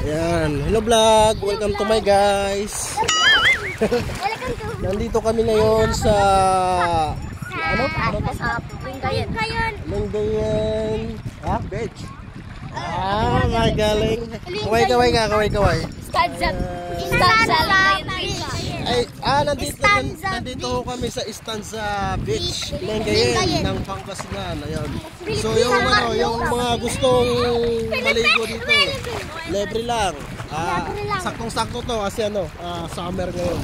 Ayan, hello vlog, welcome to my guys. Nandito kami ngayon sa Lingayen. Beach. Magaling. Kaway. Nandito kami sa Istanza Beach, Lingayen ng Pangasinan. Ayan. So yung mga gustong maligo dito, libre lang. Saktong-sakto to kasi summer ngayon.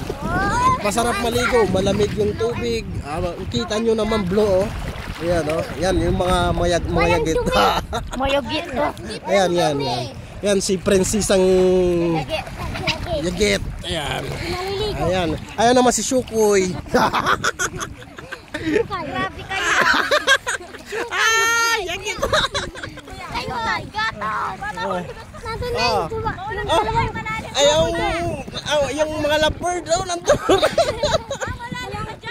Masarap maligo, malamig yung tubig. Kita nyo naman blue, oh. Ayan, oh. Yan yung mga mayagit. Mayagit. Ayan. Yan si Prinsesang Yagit. Ayan. Ayan naman si Shukoy. Grabe kayo. Yagit. Yung mga leopard daw nandun.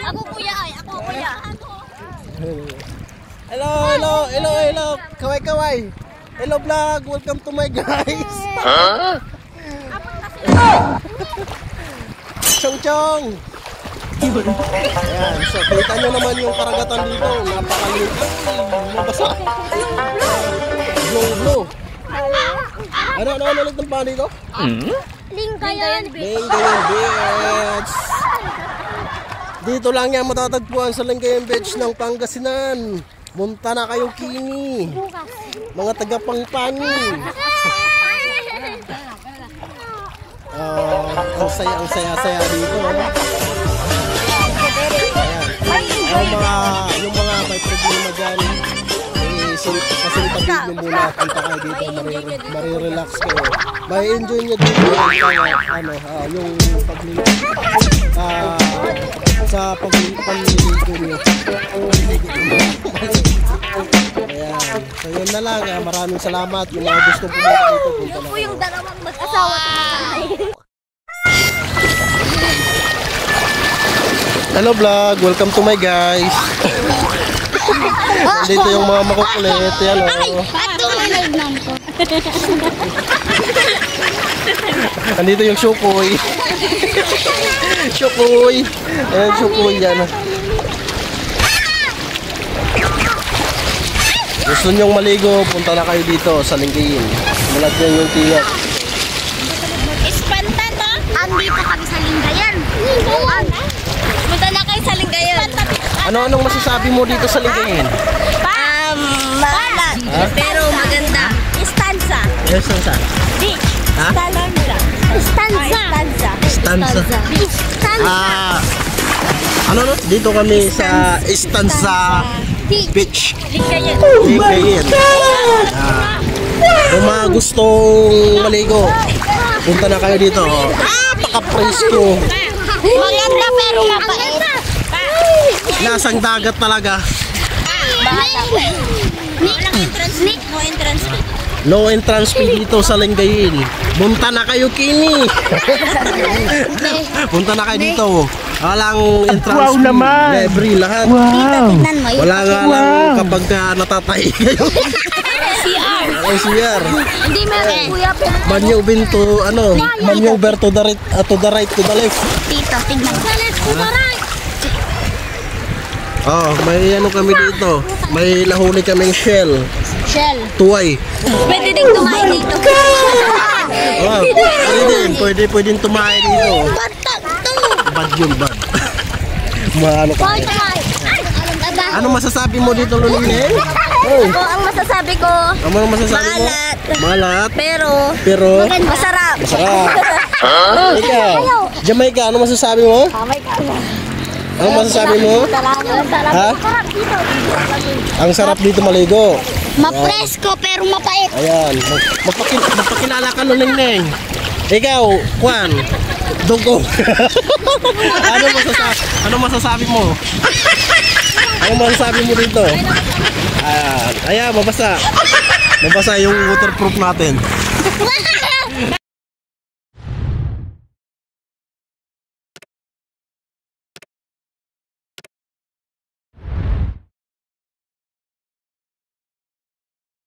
Ako kuya. Hello. Kaway. Hello vlog, welcome to my guys. Chong. Ayan, so kita nyo naman yung karagatan dito. Napakaliit. Mabasa. Blue. Ano ulit ng pan dito? Lingayen Beach. Dito lang yan matatagpuan sa Lingayen Beach ng Pangasinan. Munta na kayong kini, mga taga-Pangpani. Ang saya dito. Yung mga may problema dyan, pasilipagin nyo muna. Punta kayo dito, marirelax kayo. May enjoy nyo dito yung pagliligo. Sa pagliligo nyo. Ayan. So yun na lang. Maraming salamat. Yung mga gusto pumunta dito, punta na. yung dalawang mag-asawa. Hello vlog, welcome to my guys. Dito yung mga makukulit. Yan o. Andito yung Shukoy. Ayan, Shukoy yan. Gusto nyong maligo, punta na kayo dito sa Lingayen. Malad yan yung tiyak. Espanta to? Andito kami sa Lingayen. Punta na kayo sa Lingayen. Anong masasabi mo dito sa Lingayen? Malat. Pero maganda. Istanza. Beach. Istanza. Dito kami sa Istanza Beach. Lingayen. Kung mga gustong maligo, punta na kayo dito. Napaka-presko. Maganda pero mapait. Lasang dagat talaga. No entrance fee dito sa Lingayen. Punta na kayo kini. Punta na kayo dito. Walang entrance fee. Libre lahat. Wala nga lang kapag natatay kayo. CR. Hindi meron kuya. Maneuver to the right, to the left. Tito, tignan. To the right. May kami dito. May lahuli kaming shell. Tuway. Pwede din tumain dito. Pwede tumain dito. Bad yun. Ano masasabi mo dito, Lunine? Ang masasabi ko, Malat. Pero masarap. Ikaw, Jamaica, ano masasabi mo? Ano masasabi mo? Ha? Ang sarap dito maligo. Mapresko pero mapait. Ayan. Magpakilala ka, Lunine. Ikaw, Juan. Dugo. Ano masasabi mo? Ano masasabi mo dito? Ayan, mabasa yung waterproof natin.